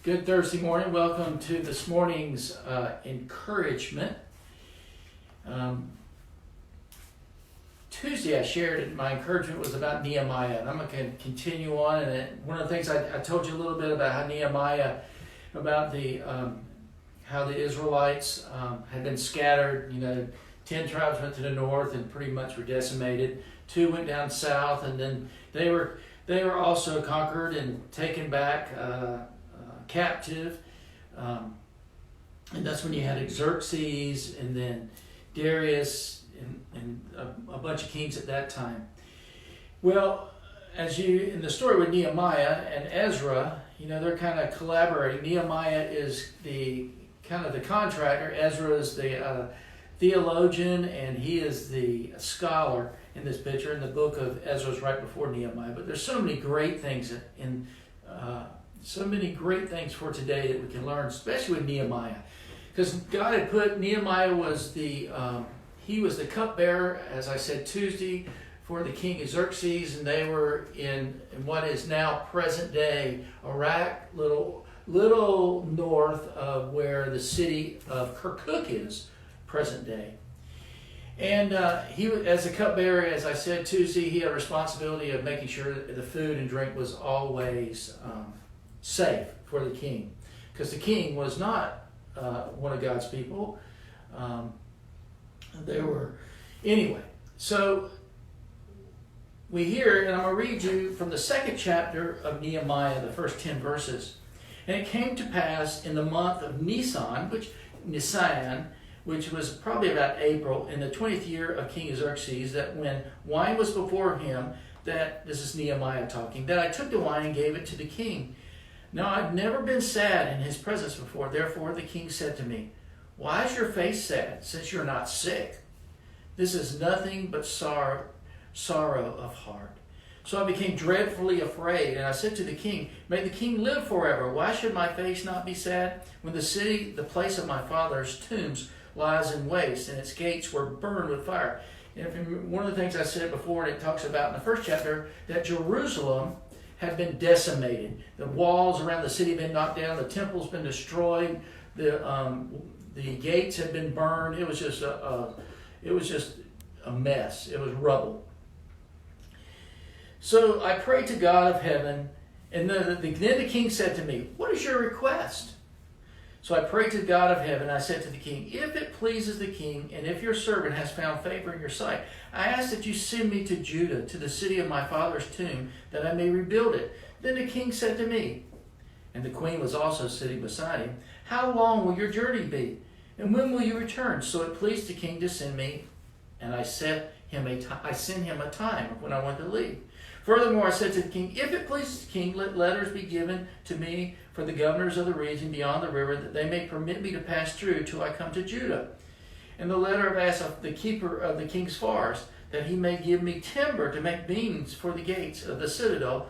Good Thursday morning. Welcome to this morning's encouragement. Tuesday I shared my encouragement was about Nehemiah, and I'm going to continue on. And one of the things I told you a little bit about how Nehemiah, about the how the Israelites had been scattered. 10 tribes went to the north and pretty much were decimated. 2 went down south, and then they were also conquered and taken back captive. And that's when you had Xerxes and then Darius and a bunch of kings at that time. Well, as you in the story with Nehemiah and Ezra, they're kind of collaborating. Nehemiah is the kind of the contractor. Ezra is the theologian, and he is the scholar in this picture. And the book of Ezra is right before Nehemiah. But there's so many great things so many great things for today that we can learn, especially with Nehemiah, because God had put Nehemiah was the cupbearer, as I said Tuesday, for the king Xerxes, and they were in what is now present day Iraq, little north of where the city of Kirkuk is, present day. And he, as a cupbearer, as I said Tuesday, he had a responsibility of making sure that the food and drink was always safe for the king, because the king was not one of God's people. Anyway. So we hear, and I'm going to read you from the second chapter of Nehemiah, the first 10 verses. And it came to pass in the month of Nisan, which was probably about April, in the 20th year of King Xerxes, that when wine was before him, this is Nehemiah talking, that I took the wine and gave it to the king. Now I've never been sad in his presence before. Therefore the king said to me, "Why is your face sad, since you're not sick? This is nothing but sorrow of heart." So I became dreadfully afraid, and I said to the king, "May the king live forever. Why should my face not be sad, when the city, the place of my father's tombs, lies in waste, and its gates were burned with fire?" And one of the things I said before, and it talks about in the first chapter, that Jerusalem had been decimated. The walls around the city had been knocked down. The temple's been destroyed. The gates had been burned. It was just a mess. It was rubble. So I prayed to God of heaven, and then the king said to me, "What is your request?" So I prayed to God of heaven. I said to the king, "If it pleases the king, and if your servant has found favor in your sight, I ask that you send me to Judah, to the city of my father's tomb, that I may rebuild it." Then the king said to me, and the queen was also sitting beside him, "How long will your journey be? And when will you return?" So it pleased the king to send me, and I sent him a time when I want to leave. Furthermore, I said to the king, "If it pleases the king, let letters be given to me for the governors of the region beyond the river, that they may permit me to pass through till I come to Judah. And the letter of Asaph, the keeper of the king's forest, that he may give me timber to make beams for the gates of the citadel,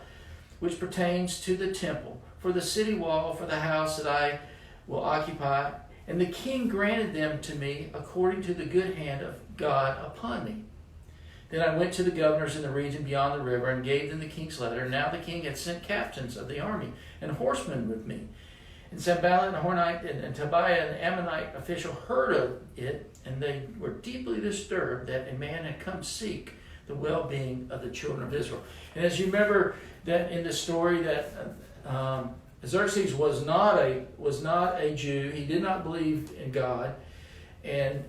which pertains to the temple, for the city wall, for the house that I will occupy." And the king granted them to me according to the good hand of God upon me. Then I went to the governors in the region beyond the river and gave them the king's letter. Now the king had sent captains of the army and horsemen with me. And Sanballat and Horonite and Tobiah, an Ammonite official, heard of it, and they were deeply disturbed that a man had come seek the well-being of the children of Israel. And as you remember that in the story that Xerxes was not a Jew. He did not believe in God, and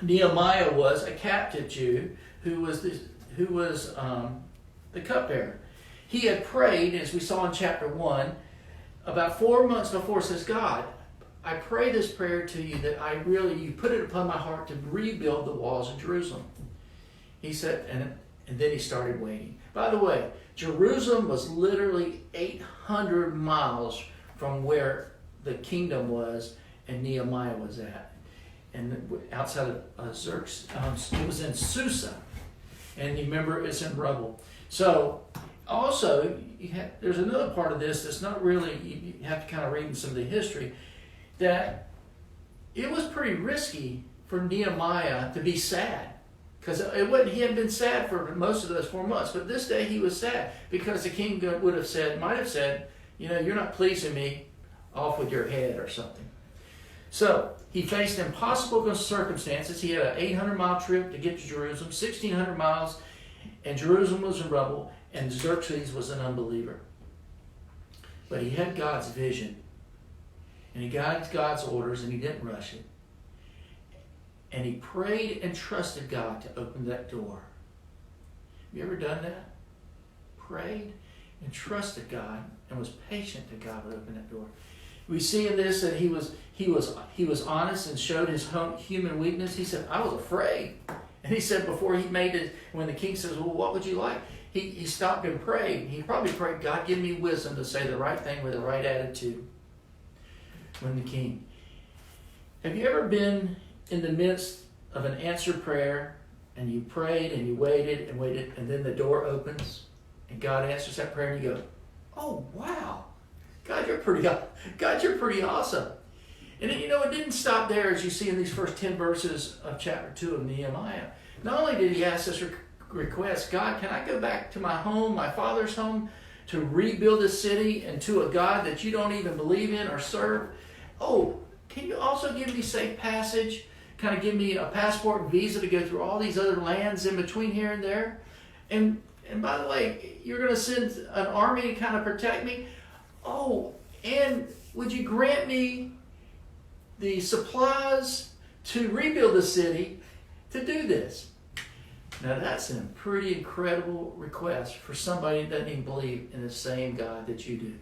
Nehemiah was a captive Jew who was the cupbearer. He had prayed, as we saw in chapter 1, about 4 months before, says, "God, I pray this prayer to you that you put it upon my heart to rebuild the walls of Jerusalem." He said, and then he started waiting. By the way, Jerusalem was literally 800 miles from where the kingdom was and Nehemiah was at. And outside of Xerxes, it was in Susa. And you remember, it's in rubble. So, also, there's another part of this that's not really, you have to kind of read in some of the history, that it was pretty risky for Nehemiah to be sad. Because he hadn't been sad for most of those 4 months. But this day he was sad because the king might have said, you're not pleasing me, off with your head or something. So he faced impossible circumstances. He had an 800-mile trip to get to Jerusalem, 1,600 miles, and Jerusalem was in rubble, and Xerxes was an unbeliever. But he had God's vision, and he got God's orders, and he didn't rush it. And he prayed and trusted God to open that door. Have you ever done that? Prayed and trusted God and was patient that God would open that door. We see in this that he was honest and showed his human weakness. He said, I was afraid. And he said before he made it, when the king says, well, what would you like? He stopped and prayed. He probably prayed, God, give me wisdom to say the right thing with the right attitude. When the king. Have you ever been in the midst of an answered prayer and you prayed and you waited, and then the door opens and God answers that prayer and you go, oh, wow. God, you're pretty awesome. And then, it didn't stop there, as you see in these first 10 verses of chapter 2 of Nehemiah. Not only did he ask this request, God, can I go back to my home, my father's home, to rebuild this city and to a God that you don't even believe in or serve? Oh, can you also give me safe passage? Kind of give me a passport and visa to go through all these other lands in between here and there? And by the way, you're going to send an army to kind of protect me? Oh, and would you grant me the supplies to rebuild the city to do this? Now that's a pretty incredible request for somebody that doesn't even believe in the same God that you do.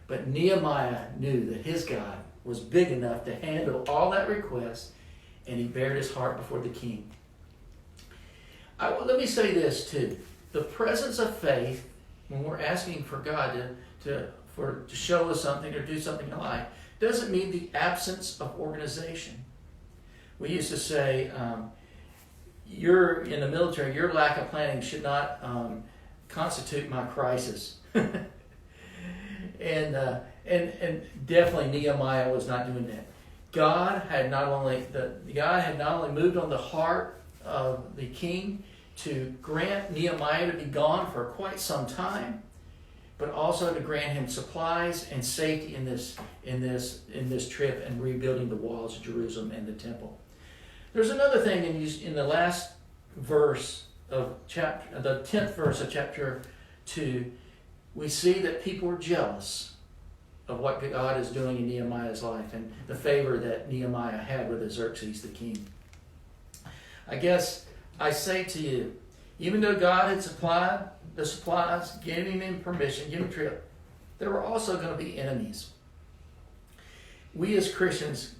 But Nehemiah knew that his God was big enough to handle all that request, and he bared his heart before the king. Let me say this too. The presence of faith, when we're asking for God to show us something or do something in life, doesn't mean the absence of organization. We used to say, you're in the military, your lack of planning should not constitute my crisis. And definitely Nehemiah was not doing that. God had not only moved on the heart of the king to grant Nehemiah to be gone for quite some time, but also to grant him supplies and safety in this trip and rebuilding the walls of Jerusalem and the temple. There's another thing in the last verse of the 10th verse of chapter 2. We see that people are jealous of what God is doing in Nehemiah's life and the favor that Nehemiah had with Xerxes the king. I guess I say to you, even though God had supplied the supplies, giving him permission, giving him trip, there were also going to be enemies. We as Christians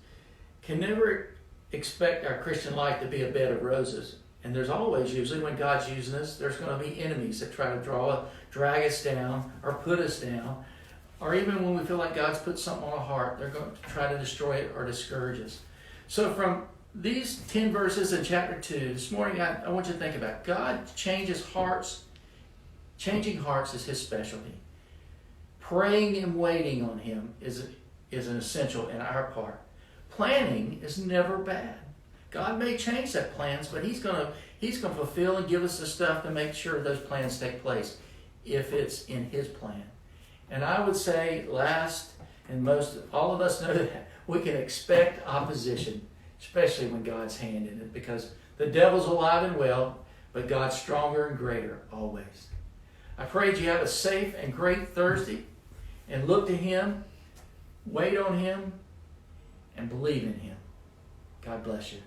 can never expect our Christian life to be a bed of roses. And there's always, usually when God's using us, there's going to be enemies that try to drag us down or put us down. Or even when we feel like God's put something on our heart, they're going to try to destroy it or discourage us. So from these 10 verses in chapter 2, this morning I want you to think about God changes hearts. Changing hearts is his specialty. Praying and waiting on him is an essential in our part. Planning is never bad. God may change that plans, but he's going to fulfill and give us the stuff to make sure those plans take place if it's in his plan. And I would say last, and all of us know that we can expect opposition, especially when God's hand in it, because the devil's alive and well, but God's stronger and greater always. I pray that you have a safe and great Thursday, and look to him, wait on him, and believe in him. God bless you.